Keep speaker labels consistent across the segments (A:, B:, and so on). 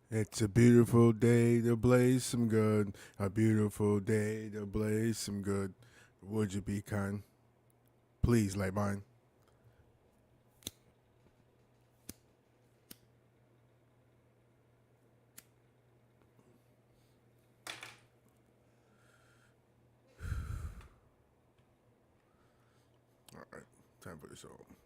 A: It's a beautiful day to blaze some good. A beautiful day to blaze some good. Would you be kind? Please light mine. All right, time for this song.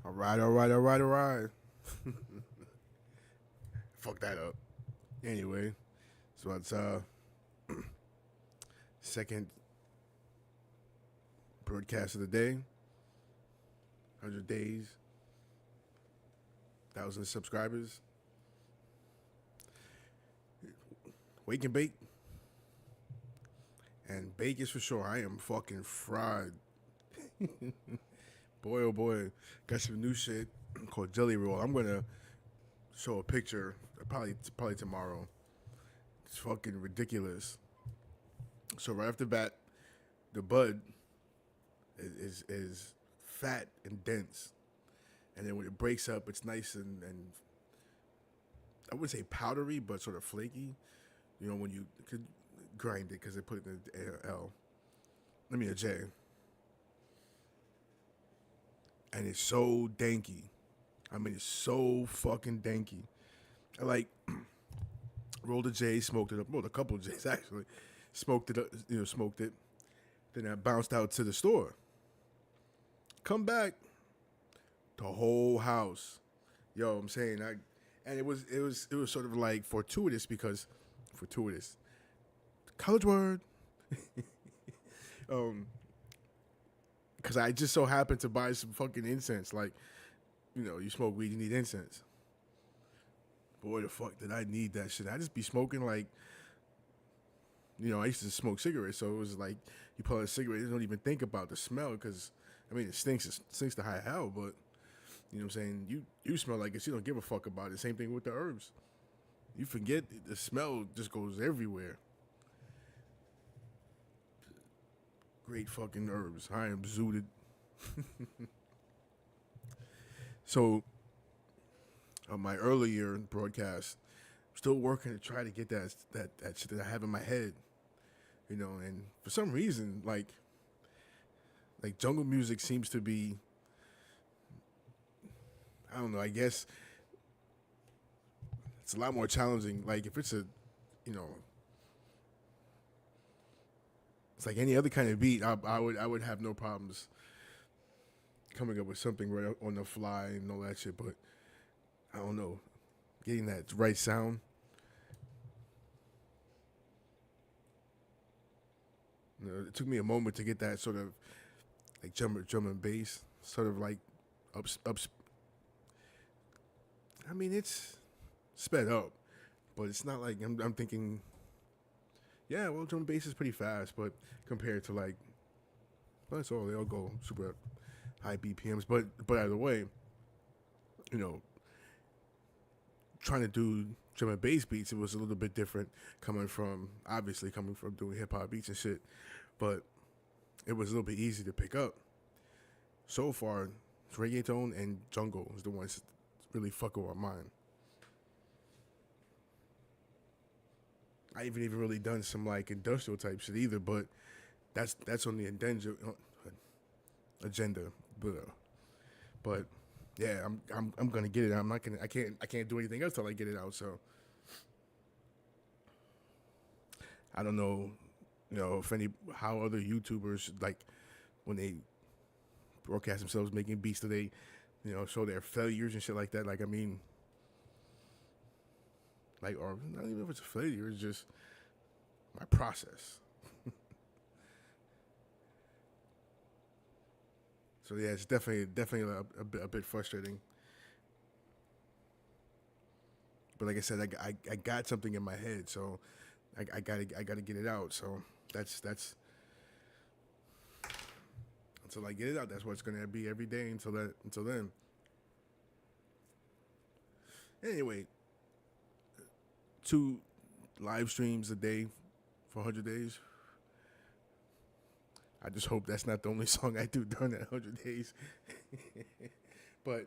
A: All right, all right, all right, all right. Fuck that up. Anyway, so it's second broadcast of the day. 100 days, 1,000 subscribers. Wake and bake. And bake is for sure. I am fucking fried. Boy, oh boy. Got some new shit called Jelly Roll. I'm going to show a picture probably tomorrow. It's fucking ridiculous. So right off the bat, the bud is fat and dense. And then when it breaks up, it's nice and I wouldn't say powdery, but sort of flaky. You know, when you could grind it because they put it in the L. I mean a J. And it's so danky. I mean, it's so fucking danky. I like rolled a J, smoked it up. Rolled a couple of J's actually. Smoked it up, smoked it. Then I bounced out to the store. Come back. The whole house. Yo, I'm saying and it was sort of like fortuitous. College word. Because I just so happened to buy some fucking incense. Like, you smoke weed, you need incense. Boy, the fuck did I need that shit. I just be smoking like, I used to smoke cigarettes, so it was like you pull out a cigarette, you don't even think about the smell because, it stinks to high hell, but, you know what I'm saying? You smell like it, you don't give a fuck about it. Same thing with the herbs. You forget, the smell just goes everywhere. Great fucking herbs. I am zooted. So, on my earlier broadcast, I'm still working to try to get that shit that I have in my head. And for some reason, like jungle music seems to be, I don't know, I guess it's a lot more challenging. Like if it's it's like any other kind of beat, I would have no problems coming up with something right on the fly and all that shit. But I don't know, getting that right sound. It took me a moment to get that sort of like drum and bass, sort of like up. I mean, it's sped up, but it's not like I'm thinking. Yeah, well, drum and bass is pretty fast, but compared to like, that's all. They all go super high BPMs, but either way, trying to do drum and bass beats, it was a little bit different coming from doing hip hop beats and shit, but it was a little bit easy to pick up. So far, reggaeton and jungle is the ones that really fuck with my mind. I haven't even really done some like industrial type shit either, but that's on the agenda. But yeah, I'm gonna get it. I can't do anything else till I get it out. So I don't know, how other YouTubers like when they broadcast themselves making beats, do they, show their failures and shit like that. Like or not even if it's a failure, it's just my process. So yeah, it's definitely a bit frustrating. But like I said, I got something in my head, so I gotta get it out. So that's until I get it out. That's what it's gonna be every day until then. Anyway, 2 live streams a day for 100 days. I just hope that's not the only song I do during that 100 days. But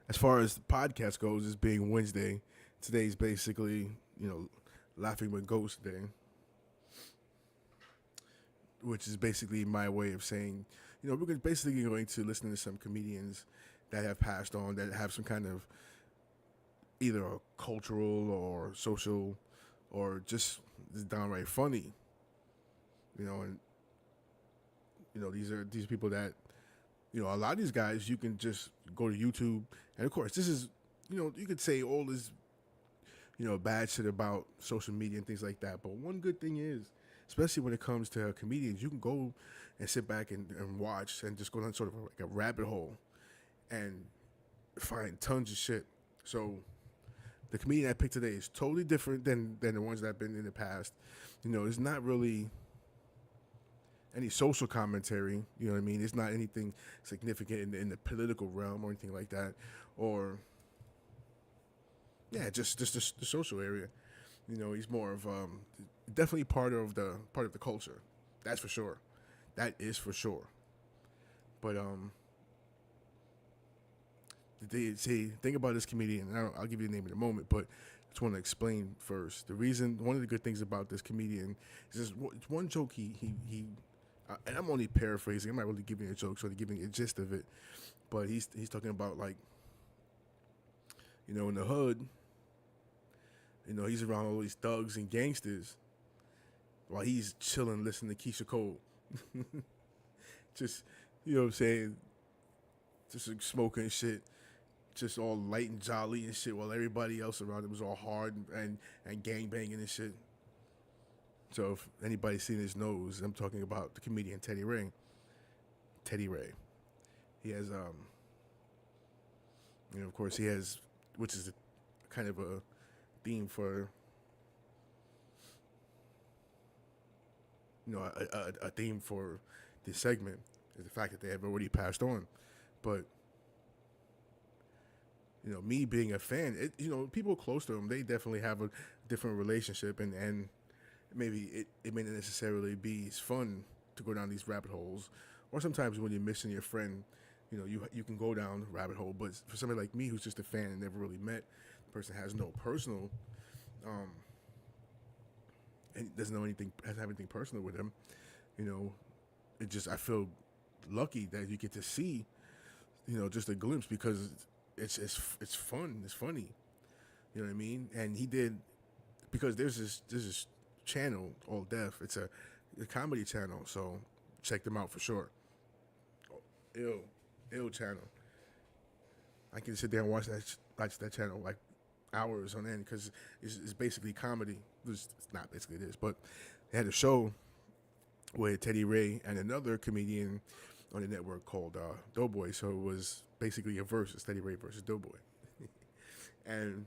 A: as far as the podcast goes, it's being Wednesday. Today's basically, Laughing with Ghosts Day, which is basically my way of saying, we're basically going to listen to some comedians that have passed on, that have some kind of either a cultural or social or just downright funny, and these people that, a lot of these guys, you can just go to YouTube, and of course, this is, you could say all this, bad shit about social media and things like that. But one good thing is, especially when it comes to comedians, you can go and sit back and watch and just go down sort of like a rabbit hole and find tons of shit. So the comedian I picked today is totally different than the ones that have been in the past. It's not really any social commentary. You know what I mean? It's not anything significant in the political realm or anything like that. Or yeah, just the social area. He's more of definitely part of the culture. That's for sure. That is for sure. But they say think about this comedian. And I'll give you the name in a moment, but I just want to explain first the reason. One of the good things about this comedian is just one joke he and I'm only paraphrasing. I'm not really giving a joke, sort of giving a gist of it. But he's talking about, like, in the hood, he's around all these thugs and gangsters while he's chilling, listening to Keisha Cole. Just, what I'm saying? Just like smoking shit, just all light and jolly and shit, while everybody else around him was all hard and gang banging and shit. So if anybody's seen his nose, I'm talking about the comedian Teddy Ray. Teddy Ray. He has, of course, he has, which is kind of a theme for, a theme for this segment is the fact that they have already passed on. But, me being a fan, people close to him, they definitely have a different relationship, and maybe it may not necessarily be as fun to go down these rabbit holes. Or sometimes when you're missing your friend, you can go down the rabbit hole. But for somebody like me who's just a fan and never really met, the person has no personal, and doesn't know anything, doesn't have anything personal with him, I feel lucky that you get to see, just a glimpse, because it's fun, it's funny, you know what I mean? And he did, because there's this channel, All Deaf. It's a comedy channel, so check them out for sure. Ill channel. I can sit there and watch that channel like hours on end, because it's basically comedy. It's not basically this, but they had a show with Teddy Ray and another comedian on the network called Doughboy. So it was basically a versus, Teddy Ray versus Doughboy. And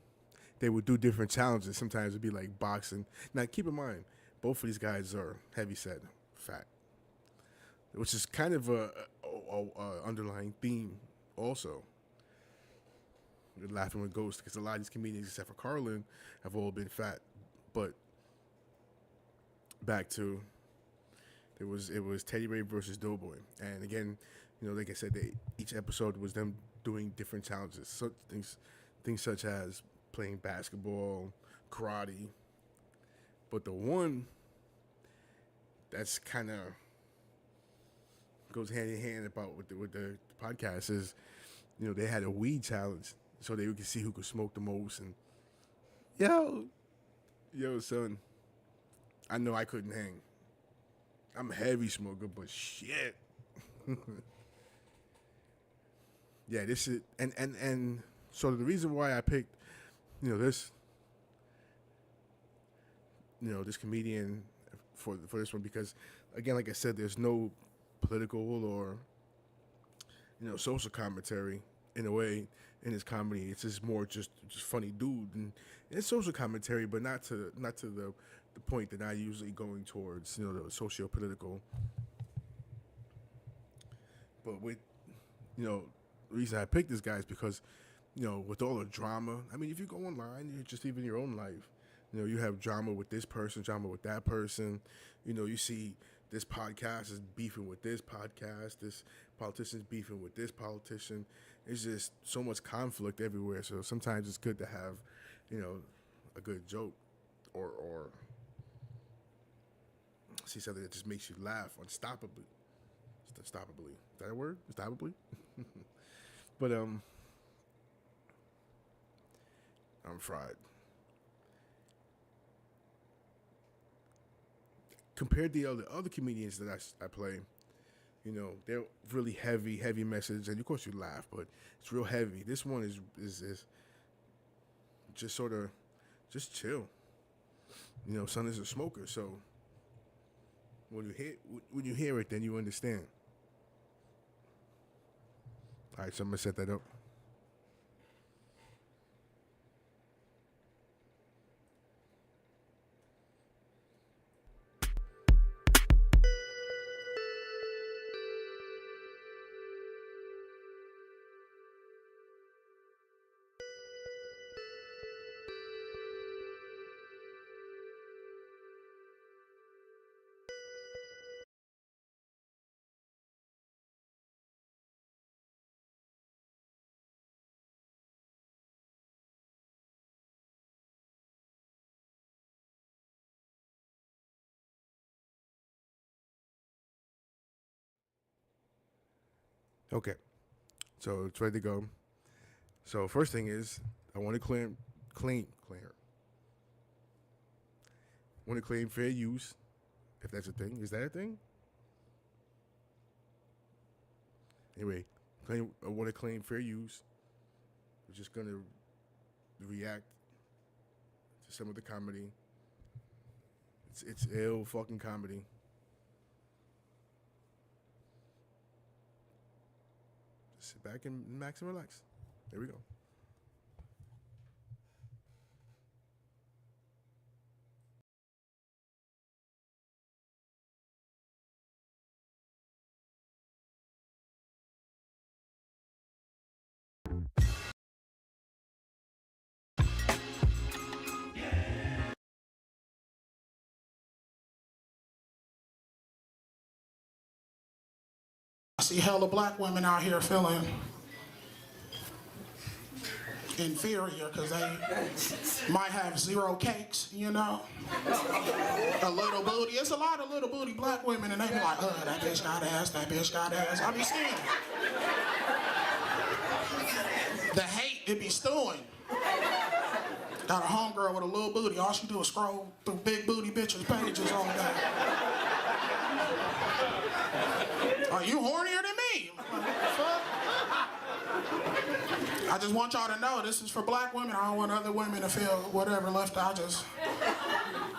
A: they would do different challenges. Sometimes it'd be like boxing. Now, keep in mind, both of these guys are heavyset, fat, which is kind of a underlying theme also. You're laughing with ghosts, because a lot of these comedians, except for Carlin, have all been fat. But back to it was Teddy Ray versus Doughboy, and again, like I said, each episode was them doing different challenges. So things such as playing basketball, karate. But the one that's kind of goes hand in hand about with the podcast is, they had a weed challenge, so they could see who could smoke the most. And yo, son, I know I couldn't hang. I'm a heavy smoker, but shit. Yeah, this is and so the reason why I picked, this, this comedian for this one, because again, like I said, there's no political or social commentary in a way in his comedy. It's just more just funny dude, and it's social commentary, but not to the point that I usually going towards, the socio-political. But with, the reason I picked this guy is because, with all the drama, I mean, if you go online, you just even your own life, you have drama with this person, drama with that person. You see this podcast is beefing with this podcast, this politician's beefing with this politician. It's just so much conflict everywhere. So sometimes it's good to have, a good joke or see something that just makes you laugh unstoppably. Unstoppably. Is that a word? Unstoppably? But I'm fried. Compared to the other comedians that I play, you know, they're really heavy message, and of course you laugh, but it's real heavy. This one is just sort of just chill. You know, son is a smoker, so when you hear it, then you understand. All right, so I'm gonna set that up. Okay, so it's ready to go. So first thing is I want to clean. I want to claim fair use, if that's a thing. Is that a thing? Anyway, I want to claim fair use. We're just gonna react to some of the comedy. It's ill fucking comedy. Just sit back and max and relax. There we go.
B: I see hella black women out here feeling inferior because they might have 0 cakes, you know? A little booty. It's a lot of little booty black women and they be like, that bitch got ass, that bitch got ass. I be seeing it. The hate, it be stewing. Got a homegirl with a little booty. All she do is scroll through big booty bitches' pages all day. Are you hornier than me? I just want y'all to know this is for black women. I don't want other women to feel whatever left out.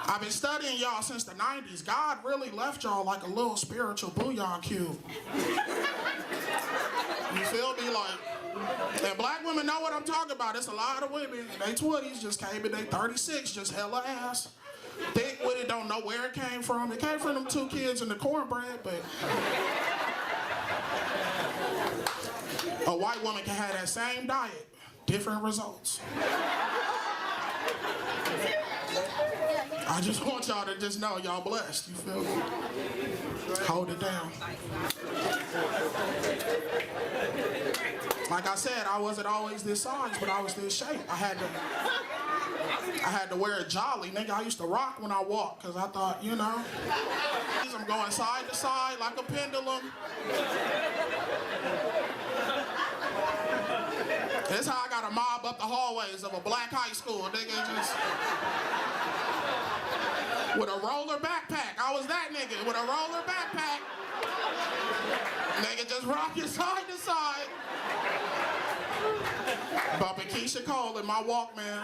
B: I've been studying y'all since the 90s. God really left y'all like a little spiritual bouillon cube. You feel me? And black women know what I'm talking about. It's a lot of women in their 20s just came in their 36, just hella ass. Thick with it, don't know where it came from. It came from them 2 kids and the cornbread, but a white woman can have that same diet, different results. I just want y'all to just know y'all blessed, you feel me? Hold it down. Like I said, I wasn't always this size, but I was this shape. I had to wear a jolly, nigga. I used to rock when I walked, because I thought, you know, I'm going side to side like a pendulum. This how I got to mob up the hallways of a black high school, nigga, just with a roller backpack. I was that nigga with a roller backpack. Nigga just rocking side to side. Bumping Keisha Cole in my Walkman.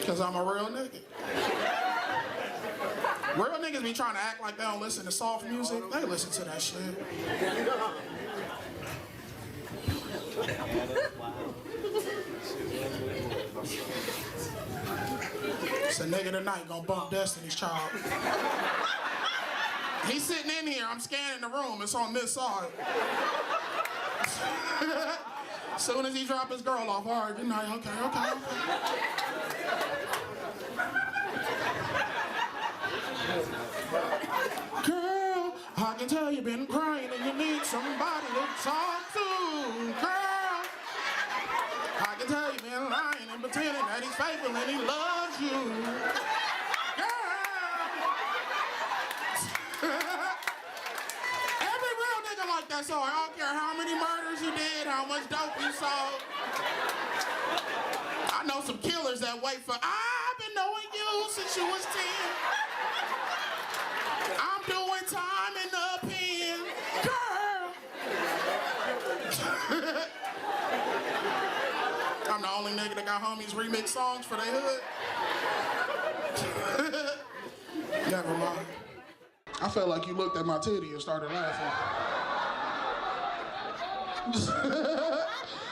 B: Cause I'm a real nigga. Real niggas be trying to act like they don't listen to soft music. They listen to that shit. It's a nigga tonight gonna bump Destiny's Child. He's sitting in here, I'm scanning the room, it's on this side. As soon as he drop his girl off hard, good night, okay. Girl, I can tell you've been crying and you need somebody to talk to. Girl, I can tell you've been lying and pretending that he's faithful and he loves you. Every real nigga like that, so I don't care how many murders you did, how much dope you sold. I know some killers that wait for, I've been knowing you since you was 10. I'm doing time in the pen, girl. I'm the only nigga that got homies remix songs for their hood. Never mind. I felt like you looked at my titty and started laughing.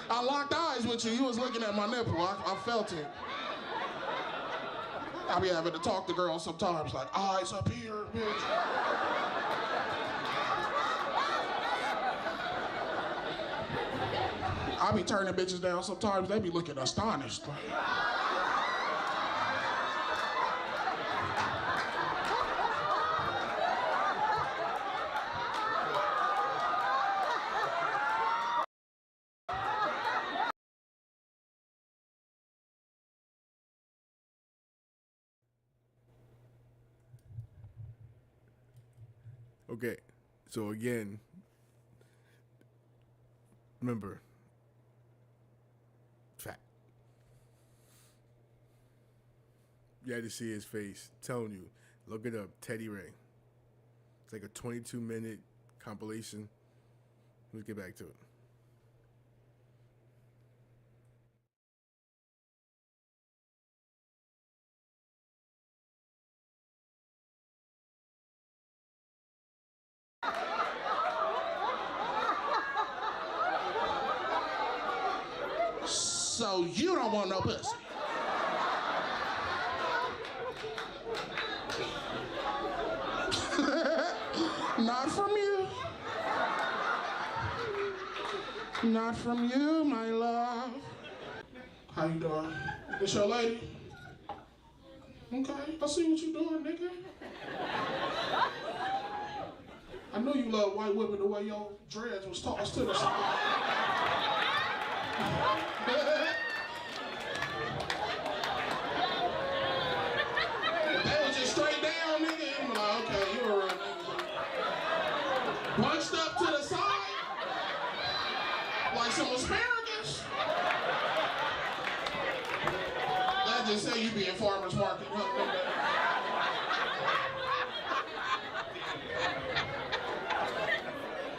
B: I locked eyes with you. You was looking at my nipple. I felt it. I be having to talk to girls sometimes, like, eyes up here, bitch. I be turning bitches down sometimes. They be looking astonished.
A: Okay, so again, remember, fact. You had to see his face. I'm telling you, look it up, Teddy Ray. It's like a 22-minute compilation. Let's get back to it.
B: So you don't want no pussy. Not from you. Not from you, my love. How you doing? This your lady? Okay, I see what you doing, nigga. I know you love white women the way your dreads was tossed to the side. They was just straight down, nigga. I'm like, okay, you a real nigga. Bunched up to the side, like some asparagus. Let's just say you be in farmer's market.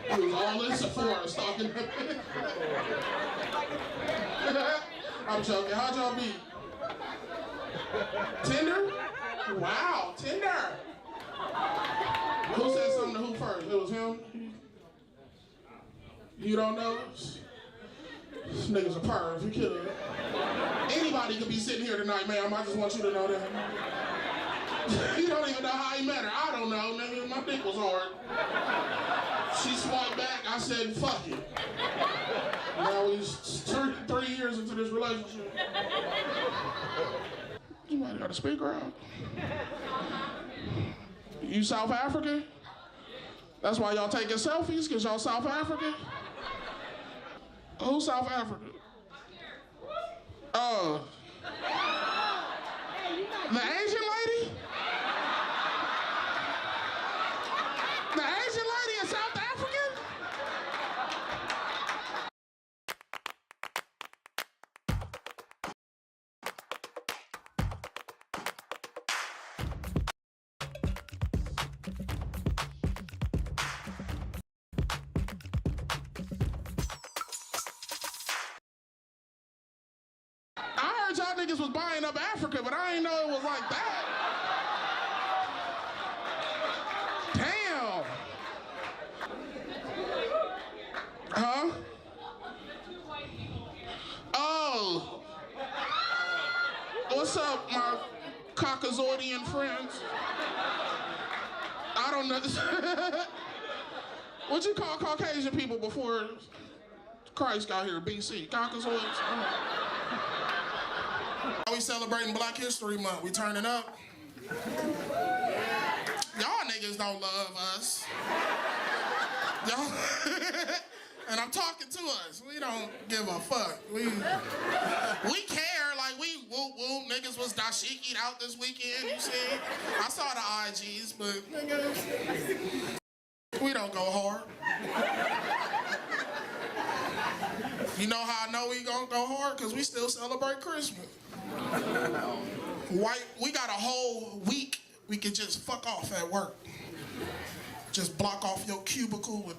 B: He was all in Sephora stalking them. I'm joking. How'd y'all be? Tinder? Wow, Tinder. Who said something to who first? It was him? You don't know? This nigga's a perv. You kidding me? Anybody could be sitting here tonight, ma'am. I just want you to know that. You don't even know how he met her. I don't know, nigga. My dick was hard. She swiped back. I said, fuck it. Now he's 3 years into this relationship. You might have got a speaker out. You South African? That's why y'all taking selfies? Because y'all South African? Who's South African? Oh. The Asian lady? The Asian lady is South African? I heard y'all niggas was buying up Africa, but I didn't know it was like that. Damn. Huh? Oh. What's up, my Caucasian friends? I don't know. What you call Caucasian people before Christ got here, BC? Caucasoids? We celebrating Black History Month. We turning up. Y'all niggas don't love us. Y'all, and I'm talking to us. We don't give a fuck. We care, like we Yashiki'd out this weekend, you see? I saw the IGs, but nigga, we don't go hard. You know how I know we gonna go hard? Because we still celebrate Christmas. We got a whole week we can just fuck off at work. Just block off your cubicle with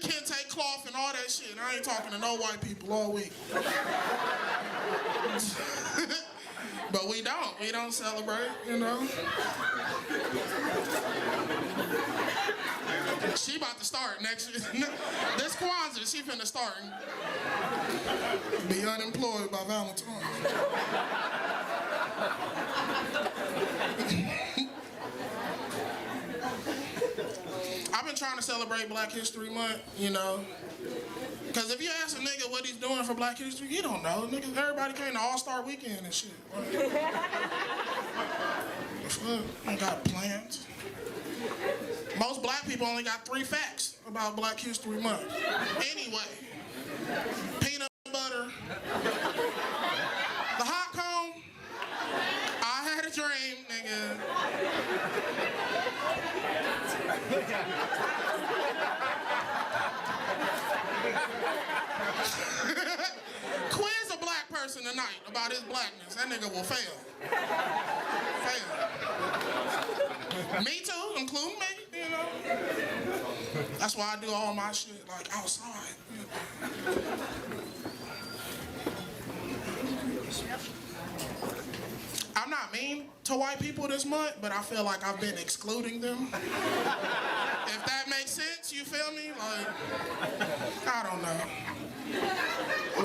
B: kente cloth and all that shit. I ain't talking to no white people all week. But we don't celebrate, you know? She about to start next year. This Kwanzaa, she finna start and be unemployed by Valentine's. I've been trying to celebrate Black History Month, you know. Because if you ask a nigga what he's doing for Black History, he don't know. Niggas, everybody came to All-Star Weekend and shit. I got plans. Most black people only got 3 facts about Black History Month. Anyway, peanut butter, the hot comb, I had a dream, nigga. Quiz a black person tonight about his blackness. That nigga will fail. Me too, including me, you know. That's why I do all my shit like outside. I'm not mean to white people this month, but I feel like I've been excluding them. If that makes sense, you feel me? Like, I don't know.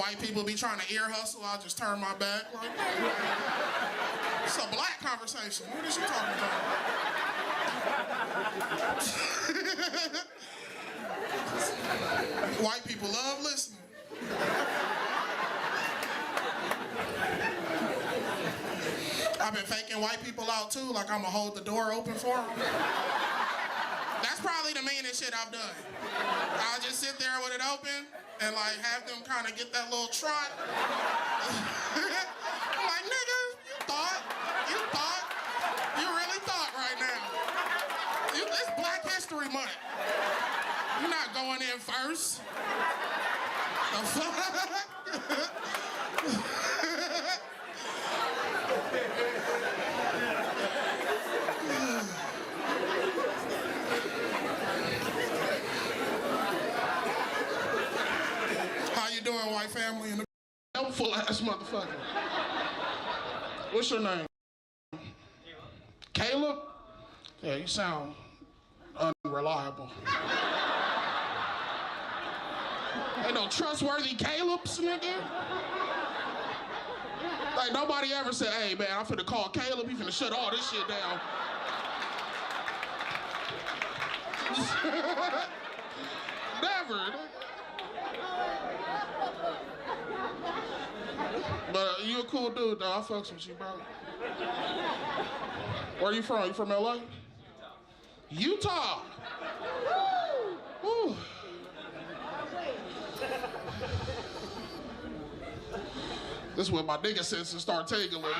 B: White people be trying to ear hustle, I'll just turn my back. Like, it's a black conversation. What is she talking about? White people love listening. I've been faking white people out too, like I'm gonna hold the door open for them. That's probably the meanest shit I've done. I'll just sit there with it open and like have them kind of get that little trot. I'm like, nigga, you really thought right now. It's Black History Month. You're not going in first. The fuck? How you doing, white family? In the helpful ass motherfucker. What's your name? Caleb? Yeah, you sound unreliable. Ain't no trustworthy Calebs, nigga. Like, nobody ever said, hey, man, I'm finna call Caleb, he finna shut all this shit down. Never. But you a cool dude, though. I fucks with you, bro. Where you from? You from LA? Utah. Woo. This is when my nigga senses start tingling, like.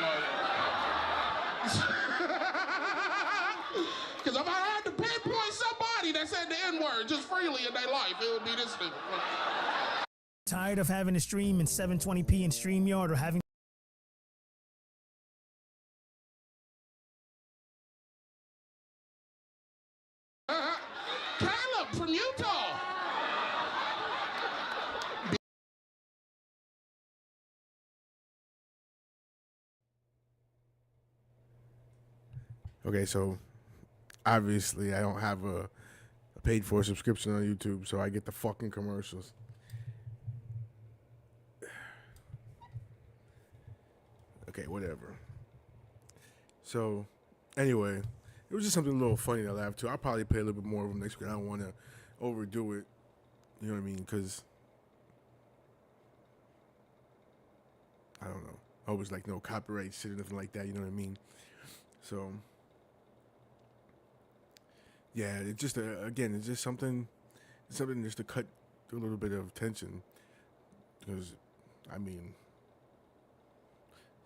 B: Because if I had to pinpoint somebody that said the N-word just freely in their life, it would be this nigga.
C: Tired of having to stream in 720p in StreamYard or having
B: Caleb from Utah.
A: Okay, so obviously I don't have a paid for subscription on YouTube, so I get the fucking commercials. Okay, whatever. So, anyway, it was just something a little funny that I laughed to. I'll probably play a little bit more of them next week. I don't want to overdo it. You know what I mean? Because I don't know. I was like no copyright shit or nothing like that. You know what I mean? So, yeah, it's just again, it's just something just to cut a little bit of tension. Because, I mean,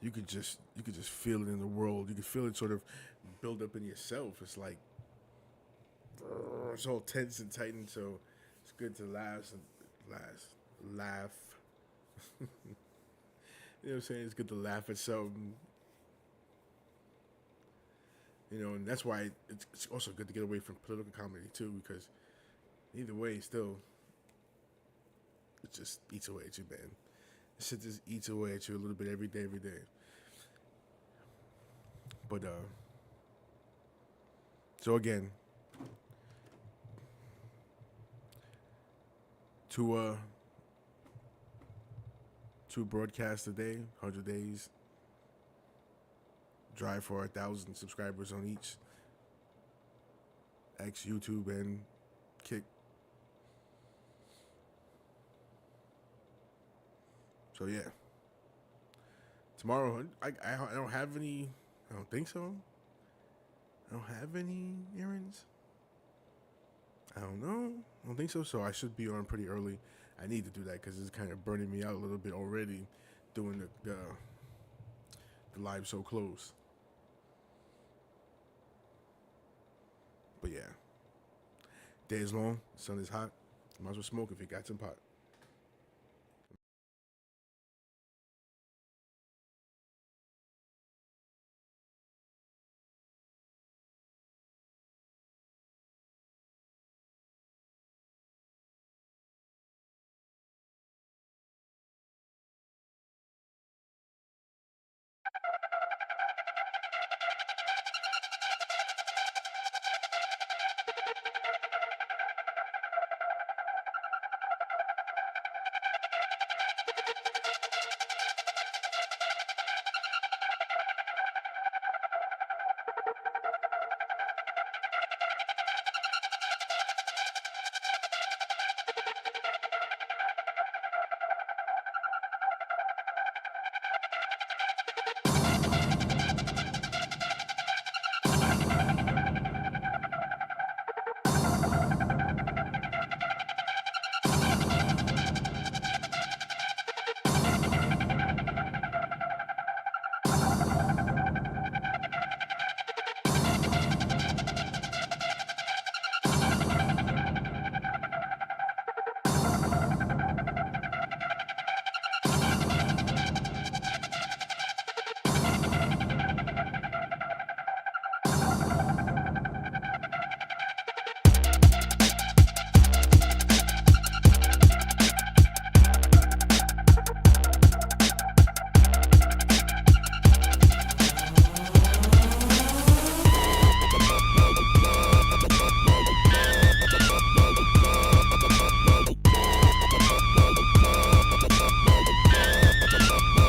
A: you could just feel it in the world. You could feel it sort of build up in yourself. It's like it's all tense and tightened, so it's good to laugh. You know what I'm saying? It's good to laugh at something. You know, and that's why it's also good to get away from political comedy too, because either way, still, it just eats away at you, man. Shit just eats away at you a little bit every day, every day. But so again, two broadcasts a day, 100 days. Drive for 1,000 subscribers on each X, YouTube, and Kick. So yeah, tomorrow I don't have any. I don't think so. I don't have any errands. I don't know. I don't think so. So I should be on pretty early. I need to do that because it's kind of burning me out a little bit already, doing the live so close. But yeah, day is long, sun is hot. Might as well smoke if you got some pot.